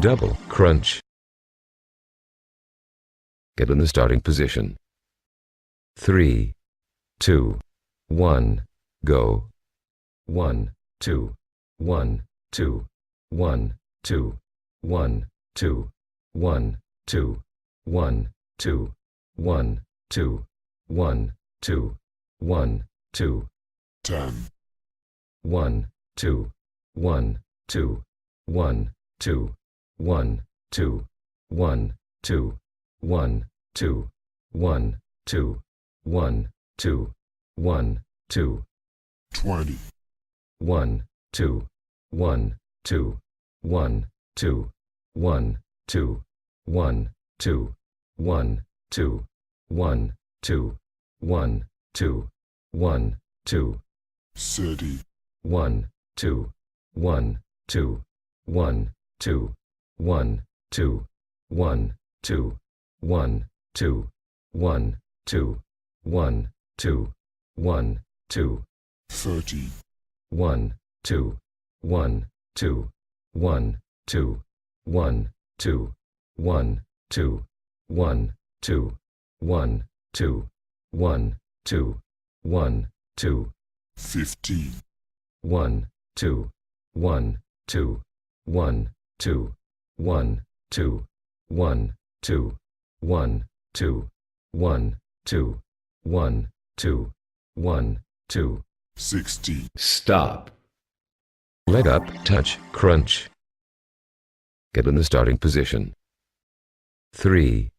Double crunch. Get in the starting position. 3, 2, 1, go. 1, 2, 1, 2, 1, 2, 1, 2, 1, 2, 1, 2, 1, 2, 1, 2, 1, 2, 10, 1, 2, 1, 2, 1, 2, 1, 2, 1, 2, 1, 2, 1, 2, 1, 2, 1, 2, 20, 1, 2, 1, 2, 1, 2, 1, 2, 1, 2, 1, 2, 1, 2, 1, 2, 1, 2, 30, 1, 2, 1, 2, 1, 2, 1, 2, 1, 2, 1, 2, 1, 2, 1, 2, 1, 2, 30, 1, 2, 1, 2, 1, 2, 1, 2, 1, 2, 1, 2, 1, 2, 1, 2, 1, 2, 15, 1, 2, 1, 2, 1, 2, 1, 2, 1, 2, 1, 2, 1, 2, 1, 2, 1, 2. 16, Stop. Leg up, touch, crunch. Get in the starting position. 3,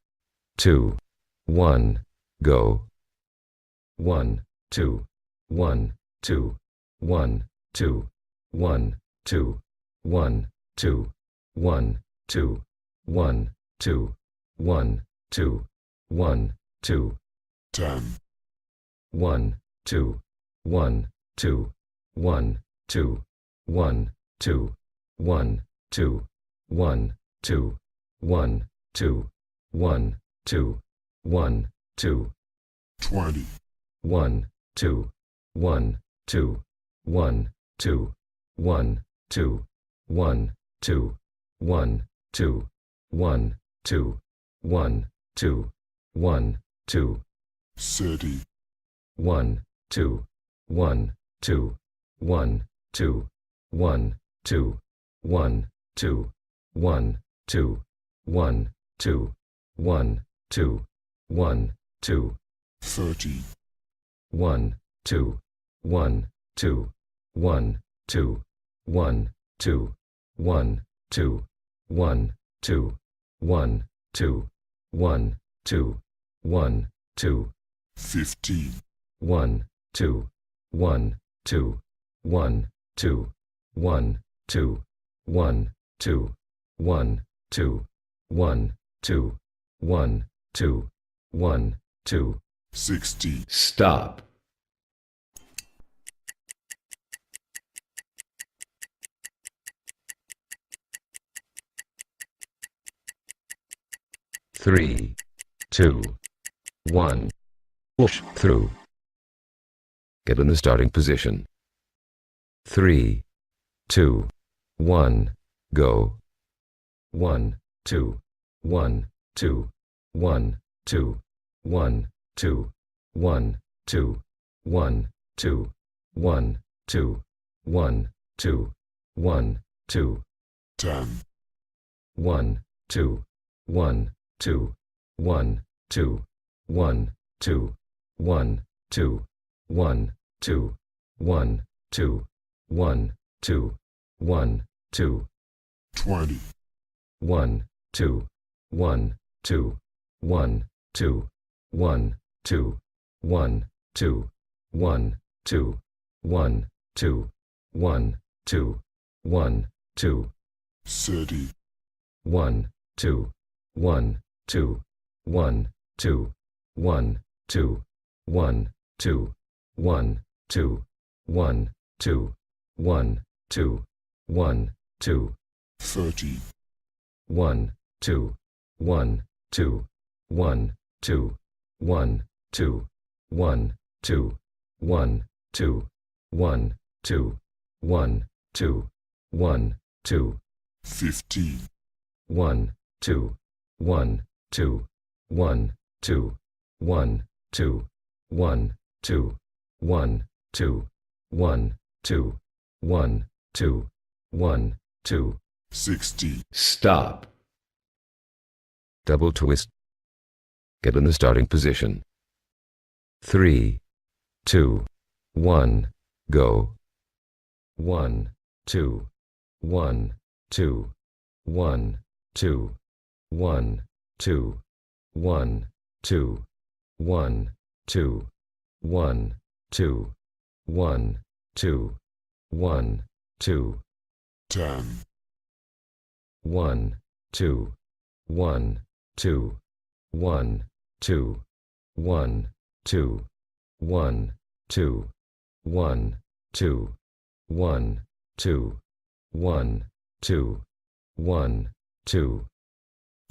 2, 1, go. 1, 2, 1, 2, 1, 2, 1, 2, 1, 2, 1, 2, 1, 2, 1, 2, 1, 2, 10, 1, 2, 1, 2, 1, 2, 1, 2, 1, 2, 1, 2, 1, 2, 1, 2, 1, 2, 20, 1, 2, 1, 2, 1, 2, 1, 2, 1, 2, 1, 2, 1, 2, 1, 2, 1, 2, 30, 1, 2, 1, 2, 1, 2, 1, 2, 1, 2, 1, 2, 1, 2, 1, 2, 1, 2, 30, 1, 2, 1, 2, 1, 2, 1, 2, 1, 2, 1, 2, 1, 2, 1, 2, 1, 2, 15, 1, 2, 1, 2, 1, 2, 1, 2, 1, 2, 1, 2, 1, 2, 1, 2, 1, 2. 60, Stop. Three, 2, 1. Push through. Get in the starting position. 3, 2, 1, go. 1, 2, 1, 2, 1, 2, 1, 2, 1, 2, 1, 2, 1, 2, 1, 2, 1, 2, 10, 1, 2, 1, 2, 1, 2, 1, 2, 1, 2, 1, 2, 1, 2, 1, 2, 1, 2, 20, 1, 2, 1, 2, 1, 2, 1, 2, 1, 2, 1, 2, 1, 2, 1, 2, 1, 2, 30, 1, 2, 1, 2, 1, 2, 1, 2, 1, 2, 1, 2, 1, 2, 1, 2, 1, 2, 30, 1, 2, 1, 2, 1, 2, 1, 2, 1, 2, 1, 2, 1, 2, 1, 2, 1, 2, 15, 1, 2, 1, 2, 1, 2, 1, 2, 1, 2, 1, 2, 1, 2, 1, 2, 1, 2. 60, Stop. Double twist. Get in the starting position. 3, 2, 1, go. 1, 2, 1, 2, 1, 2, 1, 2, 1, 2, 1, 2, 1, 2, 1, 2, 1, 2, 10, 1, 2, 1, 2, 1, 2, 1, 2, 1, 2, 1, 2, 1, 2, 1, 2, 1, 2,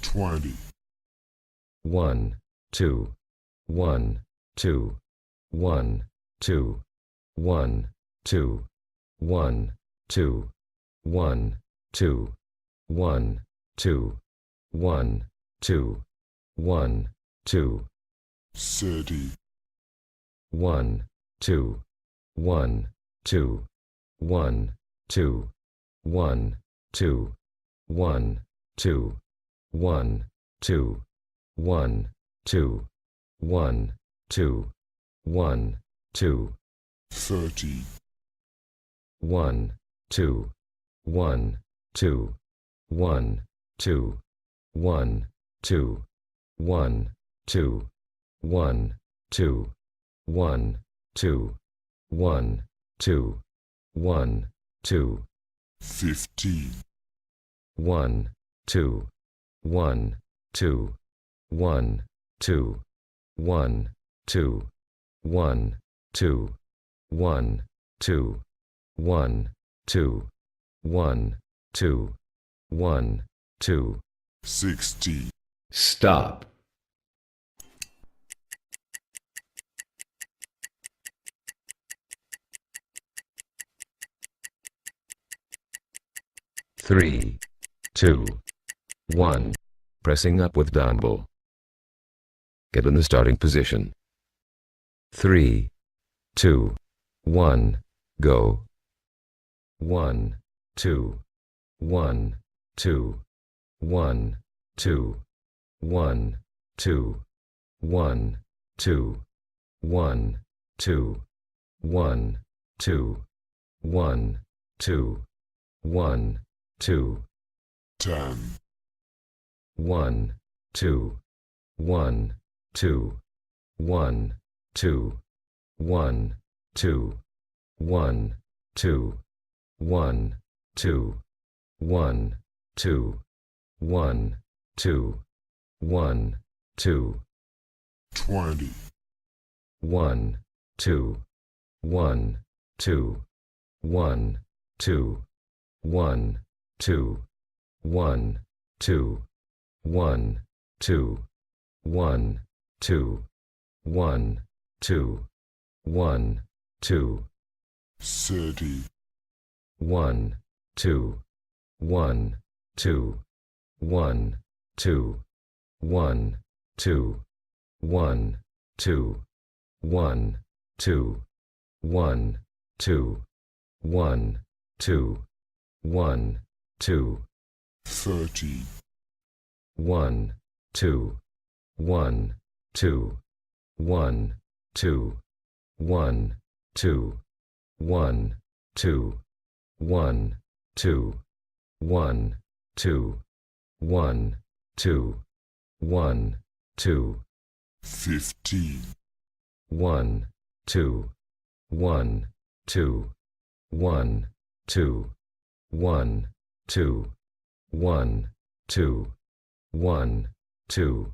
20, 1, 2, 1, 2, 1, 2, 1, 2, 1, 2, 1, 2, 1, 2, 1, 2, 1, 2, 30, 1, 2, 1, 2, 1, 2, 1, 2, 1, 2, 1, 2, 1, 2, 1, 2, 1, 2, 30, 1, 2, 1, 2, 1, 2, 1, 2, 1, 2, 1, 2, 1, 2, 1, 2, 1, 2, 15, 1, 2, 1, 2, 1, 2, 1, 2, 1, 2, 1, 2, 1, 2, 1, 2, 1, 2, 60, Stop. Three, 2, 1. Pressing up with dumbbell. Get in the starting position. 3, 2, 1, go. 1, 2, 1, 2, 1, 2, 1, 2, 1, 2, 1, 2, 1, 2, 1, 2, 1, 2, 10, 1, 2, 1, 2, 1, 2, 1, 2, 1, 2, 1, 2, 1, 2, 1, 2, 1, 2, 20, 1, 2, 1, 2, 1, 2, 1, 2, 1, 2, 1, 2, 1, 2, 1, 2, 1, 2, 30, 1, 2, 1, 2, 1, 2, 1, 2, 1, 2, 1, 2, 1, 2, 1, 2, 1, 2, 30, 1, 2, 1, 2, 1, 2, 1, 2, 1, 2, 1, 2, 1, 2, 1, 2, 1, 2, 15, 1, 2, 1, 2, 1, 2, 1, 2, 1, 2, 1, 2,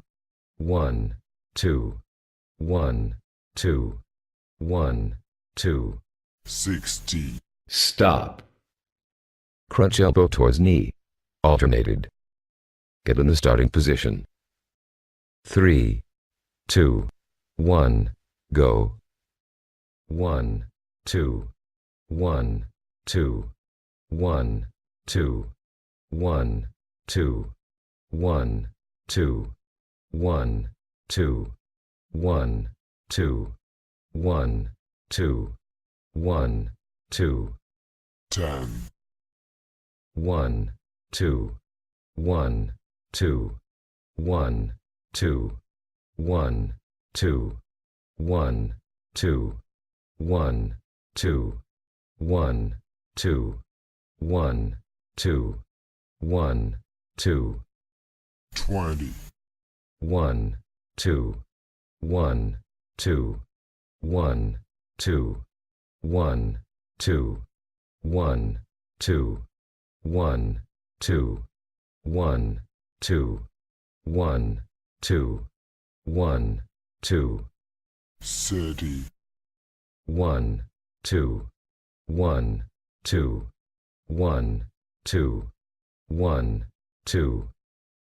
1, 2, 1, 2, 1, 2, 60, Stop. Crunch elbow towards knee. Alternated. Get in the starting position. 3, 2, 1, go. 1, 2, 1, 2, 1, 2, 1, 2, 1, 2, 1, 2, 1, 2, 1, 2, 1, 2, 10, 1, 2, 1, 2, 1, 2, 1, 2, 1, 2, 1, 2, 1, 2, 1, 2, 1, 2, 20, 1, 2, 1, 2, 1, 2, 1, 2, 1, 2, 1, 2, 1, 2, 1, 2, 1, 2, 30, 1, 2, 1, 2, 1, 2, 1, 2,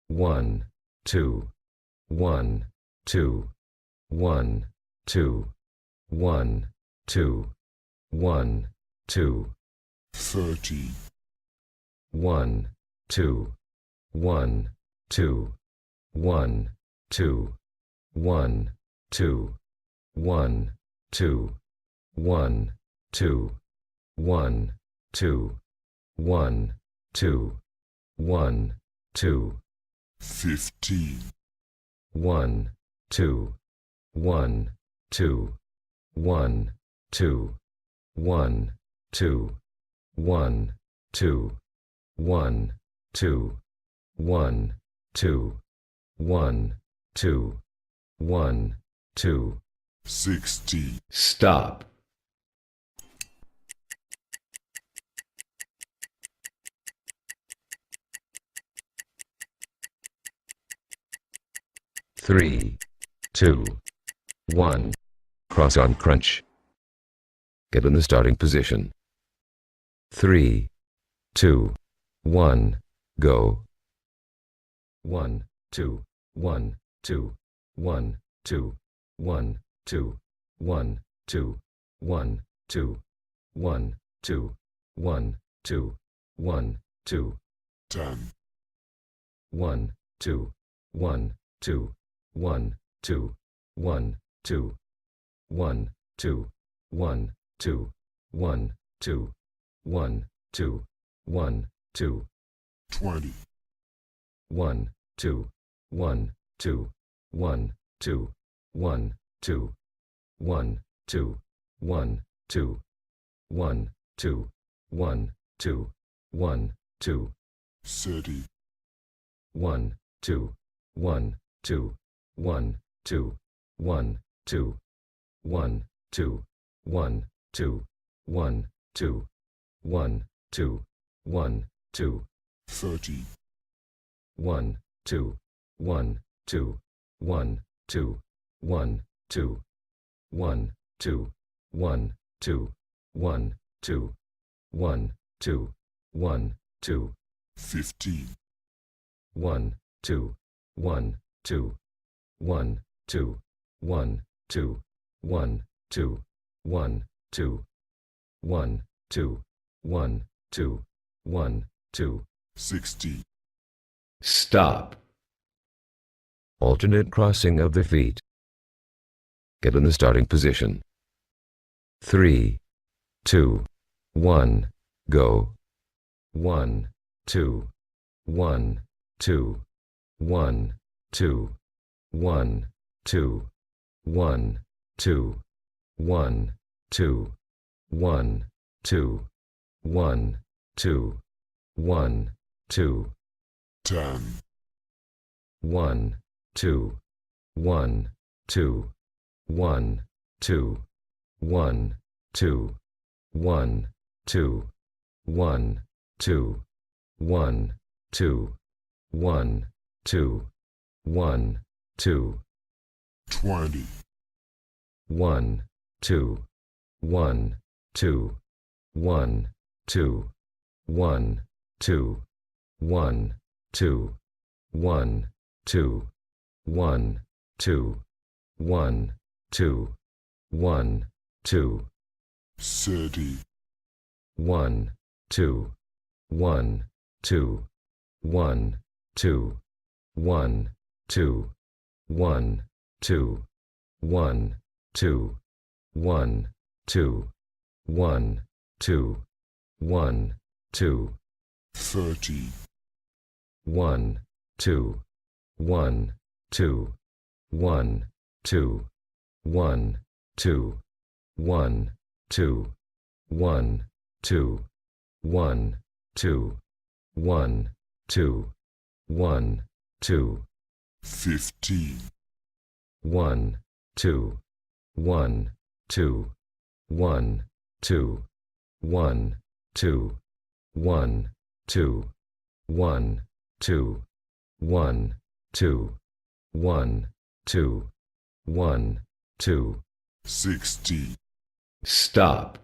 1, 2, 1, 2, 1, 2, 1, 2, 1, 2, 30, 1, 2, 1, 2, 1, 2, 1, 2, 1, 2, 1, 2, 1, 2, 1, 2, 1, 2, 15, 1, 2, 1, 2, 1, 2, 1, 2, 1, 2, 1, 2, 1, 2, 1, 2, 1, 2, 60, Stop. Three, 2, 1. Cross arm crunch. Get in the starting position. 3, 2, 1. Go. 1, 2, 1, 2, 1, 2, 1, 2, 1, 2, 1, 2, 1, 2, 1, 2, 1, 2, 10, 1, 2, 1, 2, 1, 2, 1, 2, 1, 2, 1, 2, 1, 2, 1, 2, 1, 2, 20, 1, 2, 1, 2, 1, 2, 1, 2, 1, 2, 1, 2, 1, 2, 1, 2, 1, 2, 30, 1, 2, 1, 2, 1, 2, 1, 2, 1, 2, 1, 2, 1, 2, 1, 2, 1, 2, 30, 1, 2, 1, 2, 1, 2, 1, 2, 1, 2, 1, 2, 1, 2, 1, 2, 1, 2, 15, 1, 2, 1, 2, 1, 2, 1, 2, 1, 2, 1, 2, 1, 2, 1, 2, 1, 2. 60, Stop. Alternate crossing of the feet. Get in the starting position. 3, 2, 1. Go. 1, 2, 1, 2, 1, 2, 1, 2, 1, 2, 1, 2, 1, 2, 1, 2, 1, 2, 10, 1, 2, 1, 2, 1, 2, 1, 2, 1, 2, 1, 2, 1, 2, 1, 2, 1, 2, 20, 1, 2, 1, 2, 1, 2, 1, 2, 1, 2, 1, 2, 1, 2, 1, 2, 1, 2, 30, 1, 2, 1, 2, 1, 2, 1, 2, 1, 2, 1, 2, 1, 2, 1, 2, 1, 2, 30, 1, 2, 1, 2, 1, 2, 1, 2, 1, 2, 1, 2, 1, 2, 1, 2, 1, 2, 15, 1, 2, 1, 2, 1, 2, 1, 2, 1, 2, 1, 2, 1, 2, 1, 2, 1, 2, 60, Stop.